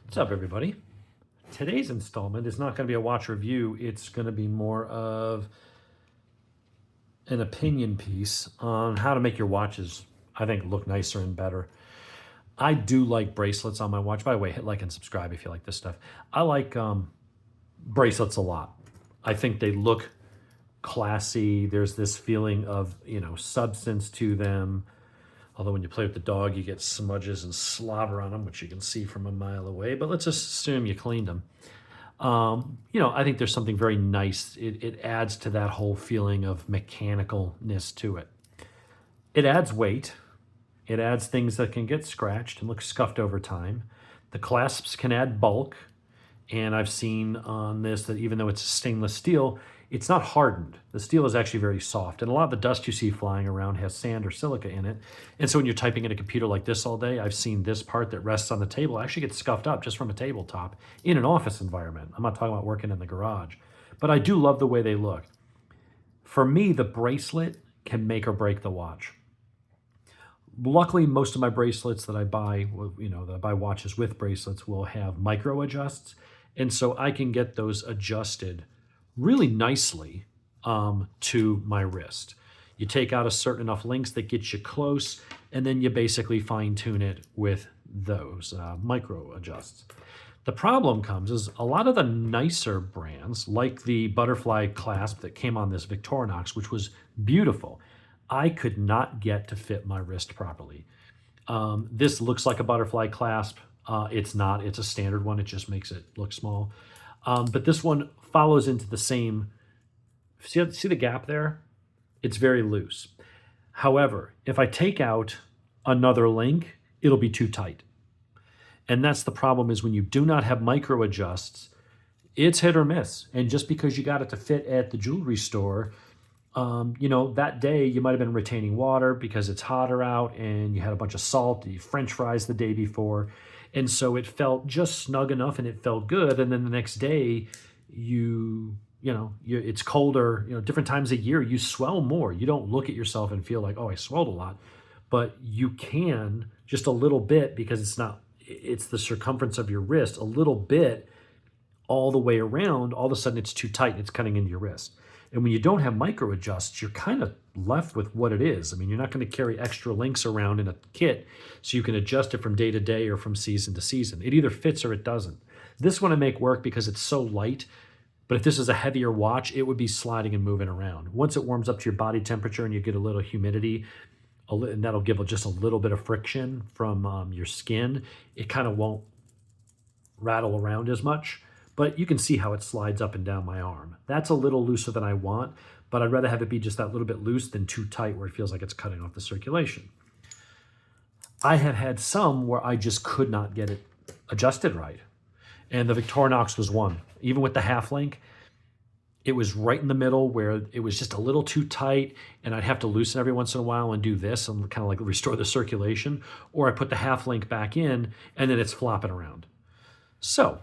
What's up, everybody? Today's installment is not going to be a watch review. It's going to be more of an opinion piece on how to make your watches, I think, look nicer and better. I do like bracelets on my watch. By the way, hit like and subscribe if you like this stuff. I like bracelets a lot. I think they look classy. There's this feeling of, substance to them. Although when you play with the dog, you get smudges and slobber on them, which you can see from a mile away. But let's just assume you cleaned them. I think there's something very nice. It adds to that whole feeling of mechanicalness to it. It adds weight. It adds things that can get scratched and look scuffed over time. The clasps can add bulk. And I've seen on this that even though it's stainless steel, it's not hardened. The steel is actually very soft. And a lot of the dust you see flying around has sand or silica in it. And so when you're typing in a computer like this all day, I've seen this part that rests on the table actually get scuffed up just from a tabletop in an office environment. I'm not talking about working in the garage. But I do love the way they look. For me, the bracelet can make or break the watch. Luckily, most of my bracelets that I buy, that I buy watches with bracelets will have micro adjusts. And so I can get those adjusted really nicely to my wrist. You take out a certain enough links that get you close, and then you basically fine tune it with those micro adjusts. The problem comes is a lot of the nicer brands, like the butterfly clasp that came on this Victorinox, which was beautiful, I could not get to fit my wrist properly. This looks like a butterfly clasp. It's not. It's a standard one. It just makes it look small. But this one follows into the same. See the gap there? It's very loose. However, if I take out another link, it'll be too tight. And that's the problem is when you do not have micro adjusts, it's hit or miss. And just because you got it to fit at the jewelry store, that day you might have been retaining water because it's hotter out and you had a bunch of salt, you French fries the day before. And so it felt just snug enough and it felt good. And then the next day it's colder, different times of year, you swell more. You don't look at yourself and feel like, oh, I swelled a lot, but you can just a little bit because it's the circumference of your wrist, a little bit all the way around. All of a sudden it's too tight. It's cutting into your wrist. And when you don't have micro adjusts, you're kind of left with what it is. I mean, you're not going to carry extra links around in a kit so you can adjust it from day to day or from season to season. It either fits or it doesn't. This one I make work because it's so light, but if this is a heavier watch, it would be sliding and moving around. Once it warms up to your body temperature and you get a little humidity, and that'll give just a little bit of friction from your skin, it kind of won't rattle around as much. But you can see how it slides up and down my arm. That's a little looser than I want, but I'd rather have it be just that little bit loose than too tight where it feels like it's cutting off the circulation. I have had some where I just could not get it adjusted right. And the Victorinox was one. Even with the half link, it was right in the middle where it was just a little too tight and I'd have to loosen every once in a while and do this and kind of like restore the circulation. Or I put the half link back in and then it's flopping around. So,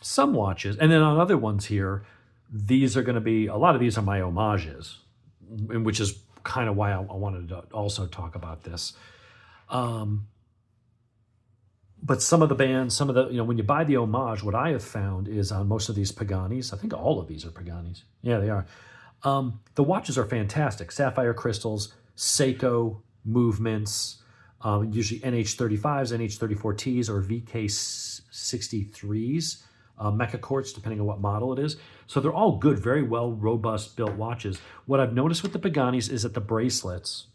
some watches, and then on other ones here, these are going to be, a lot of these are my homages, which is kind of why I wanted to also talk about this. But some of the bands, when you buy the homage, what I have found is on most of these Paganis, I think all of these are Paganis. Yeah, they are. The watches are fantastic. Sapphire crystals, Seiko movements, usually NH35s, NH34Ts, or VK63s. Mecha quartz, depending on what model it is. So they're all good, very well, robust built watches. What I've noticed with the Paganis is that the bracelets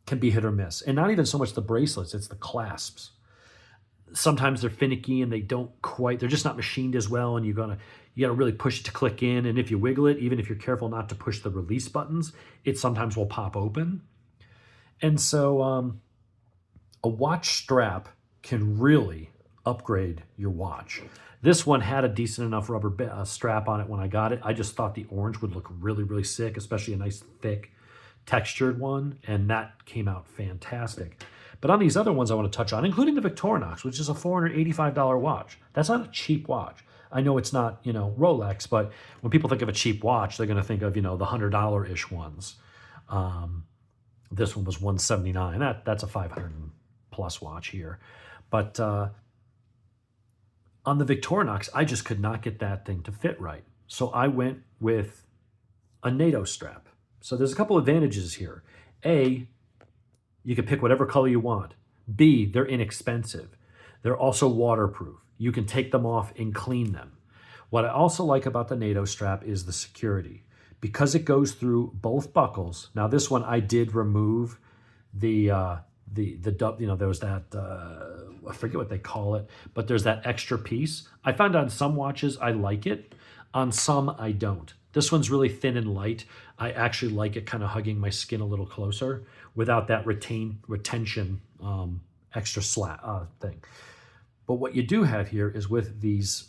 can be hit or miss. And not even so much the bracelets, it's the clasps. Sometimes they're finicky and they're just not machined as well, and you gotta really push it to click in. And if you wiggle it, even if you're careful not to push the release buttons, it sometimes will pop open. And so a watch strap can really upgrade your watch. This one had a decent enough rubber strap on it when I got it. I just thought the orange would look really, really sick, especially a nice, thick, textured one, and that came out fantastic. But on these other ones I want to touch on, including the Victorinox, which is a $485 watch. That's not a cheap watch. I know it's not, Rolex, but when people think of a cheap watch, they're going to think of, the $100-ish ones. This one was $179. That's a $500+ watch here. But On the Victorinox, I just could not get that thing to fit right. So I went with a NATO strap. So there's a couple advantages here. A, you can pick whatever color you want. B, they're inexpensive. They're also waterproof. You can take them off and clean them. What I also like about the NATO strap is the security. Because it goes through both buckles. Now this one I did remove the there was that I forget what they call it, but there's that extra piece. I find on some watches I like it, on some I don't. This one's really thin and light. I actually like it kind of hugging my skin a little closer without that retention extra thing. But what you do have here is with these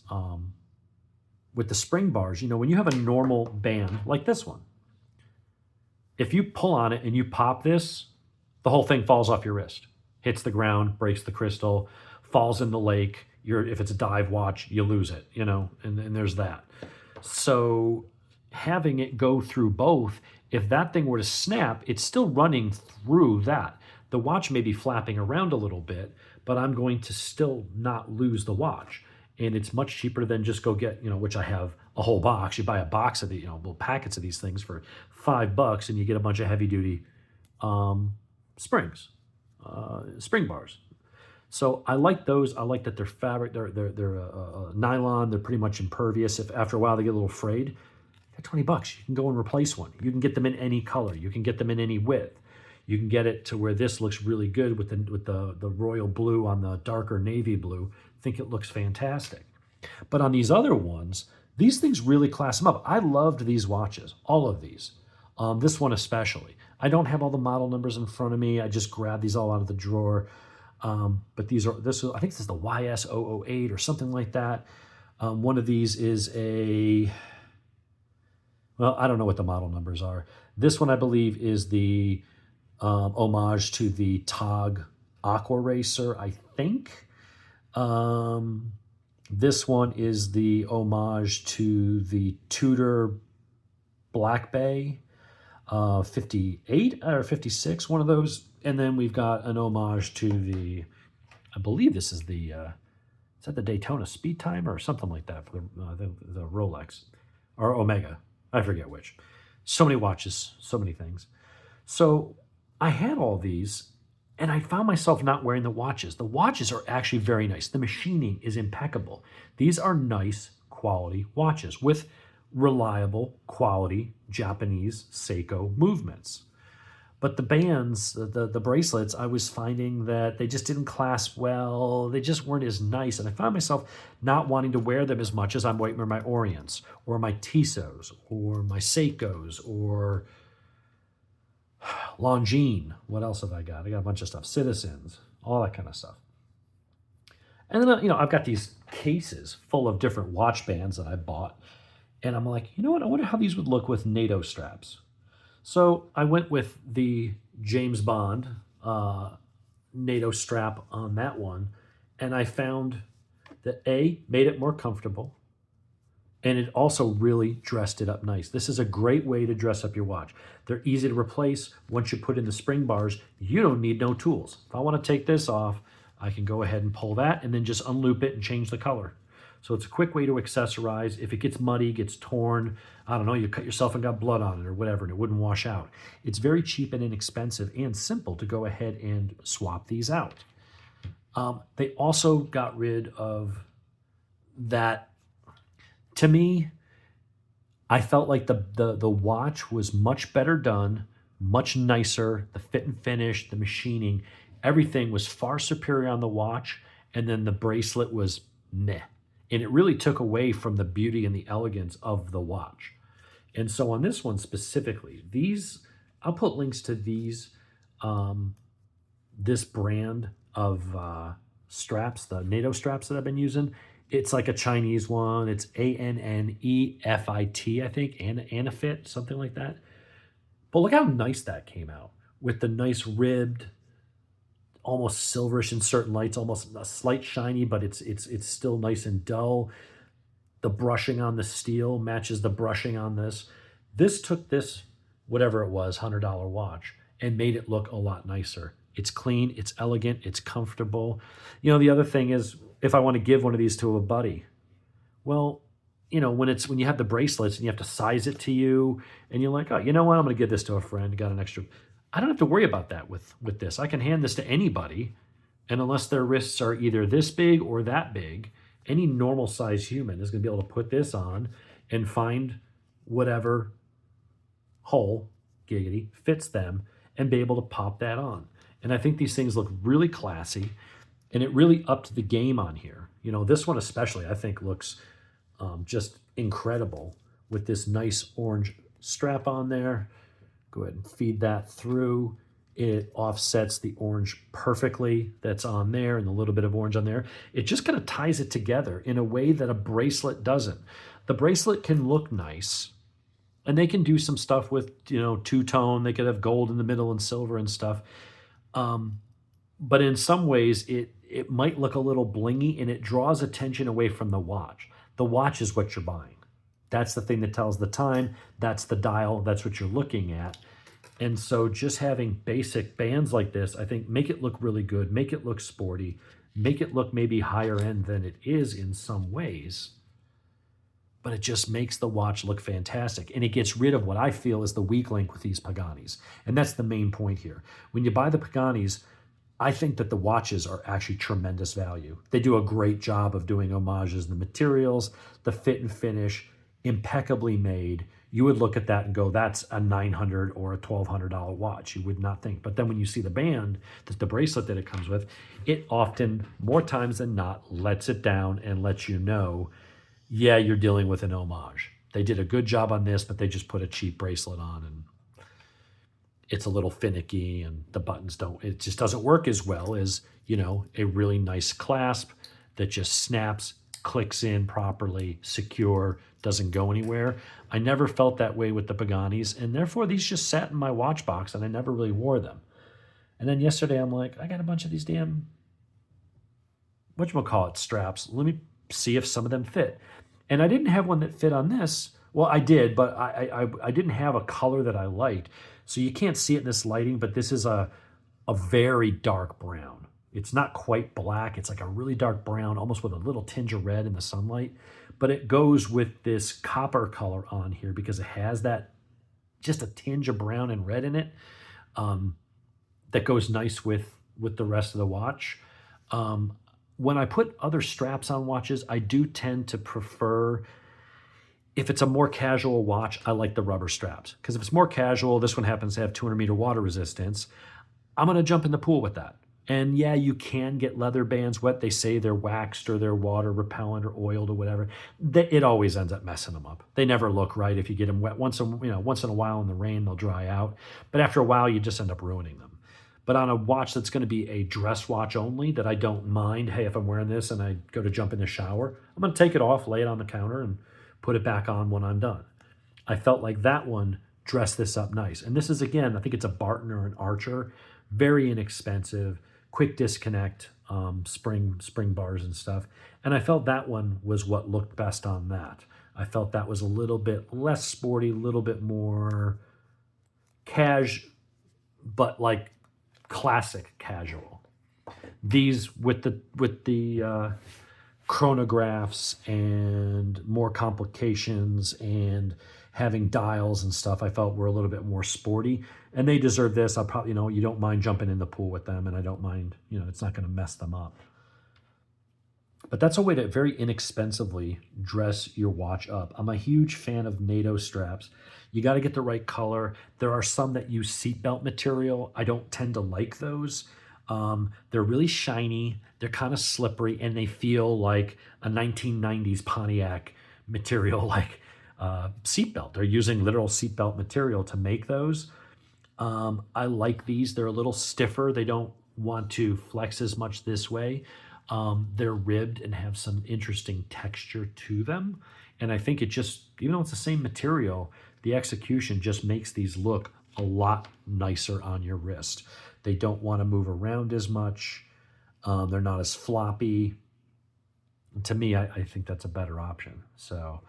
with the spring bars, you know, when you have a normal band like this one, if you pull on it and you pop this, the whole thing falls off your wrist, hits the ground, breaks the crystal, falls in the lake. If it's a dive watch, you lose it, you know, and there's that. So having it go through both, if that thing were to snap, it's still running through that. The watch may be flapping around a little bit, but I'm going to still not lose the watch. And it's much cheaper than just go get, you know, which I have a whole box. You buy a box of the, you know, little packets of these things for $5 and you get a bunch of heavy duty spring bars. So I like those. I like that they're fabric. They're nylon. They're pretty much impervious. If after a while they get a little frayed, at $20 you can go and replace one. You can get them in any color. You can get them in any width. You can get it to where this looks really good with the royal blue on the darker navy blue. I think it looks fantastic. But on these other ones, these things really class them up. I loved these watches, all of these. This one especially. I don't have all the model numbers in front of me. I just grabbed these all out of the drawer. But I think this is the YS008 or something like that. One of these is well, I don't know what the model numbers are. This one I believe is the homage to the Tog Aqua Racer, I think. This one is the homage to the Tudor Black Bay 58 or 56, one of those. And then we've got an homage to I believe this is is that the Daytona Speed Timer or something like that for the Rolex or Omega. I forget which. So many watches, so many things. So I had all these and I found myself not wearing the watches. The watches are actually very nice. The machining is impeccable. These are nice quality watches with reliable quality Japanese Seiko movements. But the bands, the bracelets, I was finding that they just didn't clasp well. They just weren't as nice. And I found myself not wanting to wear them as much as I'm wearing my Orients or my Tissots or my Seikos or Longines. What else have I got? I got a bunch of stuff. Citizens, all that kind of stuff. And then, you know, I've got these cases full of different watch bands that I bought. And I'm like, you know what? I wonder how these would look with NATO straps. So I went with the James Bond NATO strap on that one. And I found that made it more comfortable. And it also really dressed it up nice. This is a great way to dress up your watch. They're easy to replace. Once you put in the spring bars, you don't need no tools. If I want to take this off, I can go ahead and pull that and then just unloop it and change the color. So it's a quick way to accessorize. If it gets muddy, gets torn, I don't know, you cut yourself and got blood on it or whatever, and it wouldn't wash out. It's very cheap and inexpensive and simple to go ahead and swap these out. They also got rid of that. To me, I felt like the watch was much better done, much nicer. The fit and finish, the machining, everything was far superior on the watch. And then the bracelet was meh. And it really took away from the beauty and the elegance of the watch. And so on this one specifically, I'll put links to these, this brand of straps, the NATO straps that I've been using. It's like a Chinese one. It's ANNEFIT, I think, Anafit, something like that. But look how nice that came out with the nice ribbed, almost silverish in certain lights, almost a slight shiny, but it's still nice and dull. The brushing on the steel matches the brushing on this. This took this, whatever it was, $100 watch, and made it look a lot nicer. It's clean, it's elegant, it's comfortable. You know, the other thing is, if I want to give one of these to a buddy, well, you know, when you have the bracelets and you have to size it to you, and you're like, oh, you know what, I'm going to give this to a friend. Got an extra. I don't have to worry about that with this. I can hand this to anybody, and unless their wrists are either this big or that big, any normal size human is going to be able to put this on and find whatever hole, giggity, fits them and be able to pop that on. And I think these things look really classy, and it really upped the game on here. You know, this one especially I think looks just incredible with this nice orange strap on there. Go ahead and feed that through. It offsets the orange perfectly that's on there and a little bit of orange on there. It just kind of ties it together in a way that a bracelet doesn't. The bracelet can look nice, and they can do some stuff with, you know, two-tone. They could have gold in the middle and silver and stuff. But in some ways, it might look a little blingy, and it draws attention away from the watch. The watch is what you're buying. That's the thing that tells the time. That's the dial. That's what you're looking at. And so just having basic bands like this, I think, make it look really good, make it look sporty, make it look maybe higher end than it is in some ways. But it just makes the watch look fantastic. And it gets rid of what I feel is the weak link with these Paganis. And that's the main point here. When you buy the Paganis, I think that the watches are actually tremendous value. They do a great job of doing homages, the materials, the fit and finish, impeccably made. You would look at that and go, that's a $900 or a $1,200 watch. You would not think. But then when you see the band, the bracelet that it comes with, it often, more times than not, lets it down and lets you know, yeah, you're dealing with an homage. They did a good job on this, but they just put a cheap bracelet on, and it's a little finicky, and the buttons it just doesn't work as well as, you know, a really nice clasp that just snaps, clicks in properly, secure, doesn't go anywhere. I never felt that way with the Paganis, and therefore these just sat in my watch box, and I never really wore them. And then yesterday I'm like, I got a bunch of these damn, whatchamacallit, straps. Let me see if some of them fit. And I didn't have one that fit on this. Well, I did, but I didn't have a color that I liked. So you can't see it in this lighting, but this is a very dark brown. It's not quite black. It's like a really dark brown, almost with a little tinge of red in the sunlight. But it goes with this copper color on here because it has that, just a tinge of brown and red in it, that goes nice with the rest of the watch. When I put other straps on watches, I do tend to prefer, if it's a more casual watch, I like the rubber straps. Because if it's more casual, this one happens to have 200-meter water resistance, I'm going to jump in the pool with that. And yeah, you can get leather bands wet. They say they're waxed or they're water repellent or oiled or whatever. It always ends up messing them up. They never look right if you get them wet. Once in a while in the rain, they'll dry out. But after a while, you just end up ruining them. But on a watch that's going to be a dress watch only, that I don't mind, hey, if I'm wearing this and I go to jump in the shower, I'm going to take it off, lay it on the counter, and put it back on when I'm done. I felt like that one dressed this up nice. And this is, again, I think it's a Barton or an Archer. Very inexpensive, quick disconnect, spring bars and stuff. And I felt that one was what looked best on that. I felt that was a little bit less sporty, a little bit more cash, but like classic casual. These with the chronographs and more complications and having dials and stuff, I felt were a little bit more sporty, and they deserve this. I'll probably, you don't mind jumping in the pool with them, and I don't mind, it's not going to mess them up. But that's a way to very inexpensively dress your watch up. I'm a huge fan of NATO straps. You got to get the right color. There are some that use seatbelt material. I don't tend to like those. They're really shiny. They're kind of slippery, and they feel like a 1990s Pontiac material, like seatbelt. They're using literal seatbelt material to make those. I like these. They're a little stiffer. They don't want to flex as much this way. They're ribbed and have some interesting texture to them. And I think it just, even though it's the same material, the execution just makes these look a lot nicer on your wrist. They don't want to move around as much. They're not as floppy. To me, I think that's a better option. So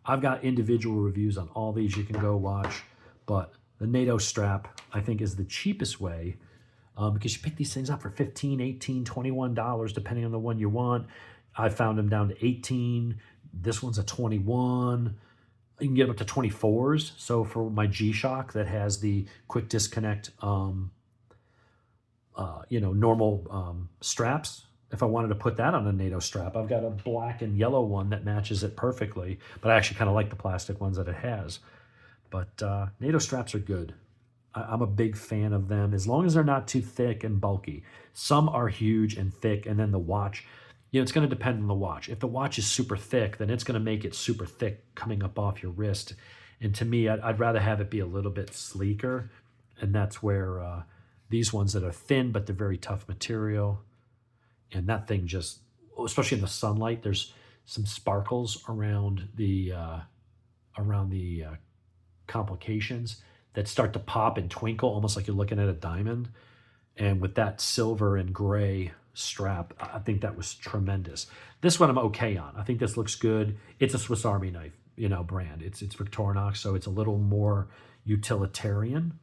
I've got individual reviews on all these you can go watch, but the NATO strap, I think, is the cheapest way, because you pick these things up for $15, $18, $21, depending on the one you want. I found them down to 18. This one's a 21. You can get them up to 24s. So for my G-Shock that has the quick disconnect, normal straps, if I wanted to put that on a NATO strap, I've got a black and yellow one that matches it perfectly. But I actually kind of like the plastic ones that it has. But NATO straps are good. I'm a big fan of them as long as they're not too thick and bulky. Some are huge and thick, and then the watch, it's going to depend on the watch. If the watch is super thick, then it's going to make it super thick coming up off your wrist. And to me, I'd rather have it be a little bit sleeker, and that's where these ones that are thin, but they're very tough material. And that thing just, especially in the sunlight, there's some sparkles around the complications that start to pop and twinkle, almost like you're looking at a diamond. And with that silver and gray strap, I think that was tremendous. This one I'm okay on. I think this looks good. It's a Swiss Army knife, brand. It's Victorinox, so it's a little more utilitarian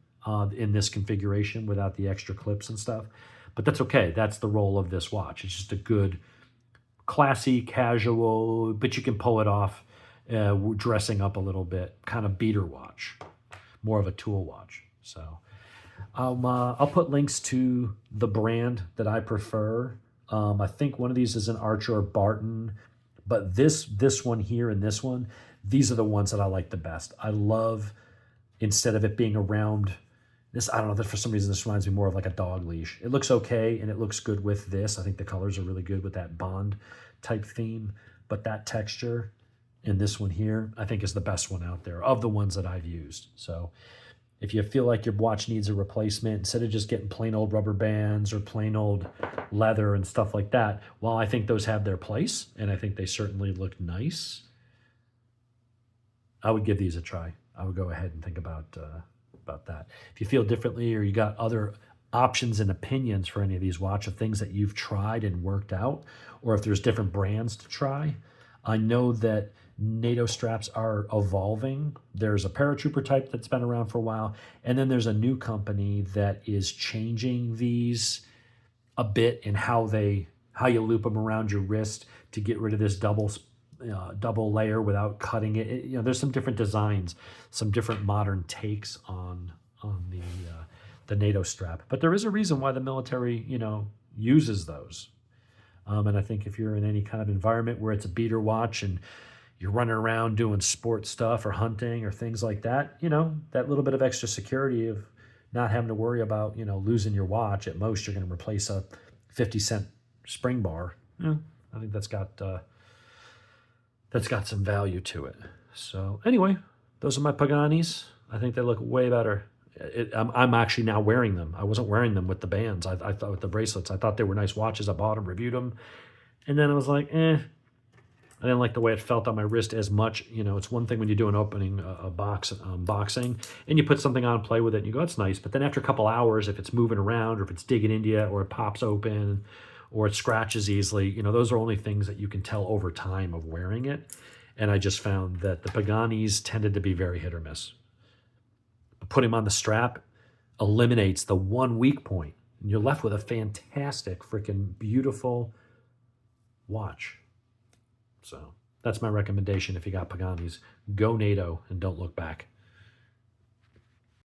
in this configuration without the extra clips and stuff. But that's okay. That's the role of this watch. It's just a good, classy, casual, but you can pull it off dressing up a little bit, kind of beater watch, more of a tool watch. So I'll put links to the brand that I prefer. I think one of these is an Archer or Barton, but this one here and this one, these are the ones that I like the best. I love, instead of it being around this, I don't know, for some reason this reminds me more of like a dog leash. It looks okay and it looks good with this. I think the colors are really good with that Bond type theme, but that texture in this one here, I think is the best one out there of the ones that I've used. So if you feel like your watch needs a replacement, instead of just getting plain old rubber bands or plain old leather and stuff like that, well, I think those have their place, and I think they certainly look nice. I would give these a try. I would go ahead and think about that. If you feel differently or you got other options and opinions for any of these watch of things that you've tried and worked out, or if there's different brands to try, I know that NATO straps are evolving. There's a paratrooper type that's been around for a while, and then there's a new company that is changing these a bit in how you loop them around your wrist to get rid of this double layer without cutting it. There's some different designs, some different modern takes on the NATO strap, but there is a reason why the military uses those. And I think if you're in any kind of environment where it's a beater watch and you're running around doing sport stuff or hunting or things like that, that little bit of extra security of not having to worry about, losing your watch. At most, you're going to replace a 50-cent spring bar. Yeah, I think that's got some value to it. So anyway, those are my Paganis. I think they look way better. I'm actually now wearing them. I wasn't wearing them with the bands. I thought with the bracelets. I thought they were nice watches. I bought them, reviewed them, and then I was like, I didn't like the way it felt on my wrist as much. It's one thing when you do an opening a box boxing and you put something on, play with it, and you go, that's nice. But then after a couple hours, if it's moving around or if it's digging into you or it pops open or it scratches easily, those are only things that you can tell over time of wearing it. And I just found that the Paganis tended to be very hit or miss. Putting them on the strap eliminates the one weak point, and you're left with a fantastic, freaking beautiful watch. So that's my recommendation. If you got Paganis, go NATO and don't look back.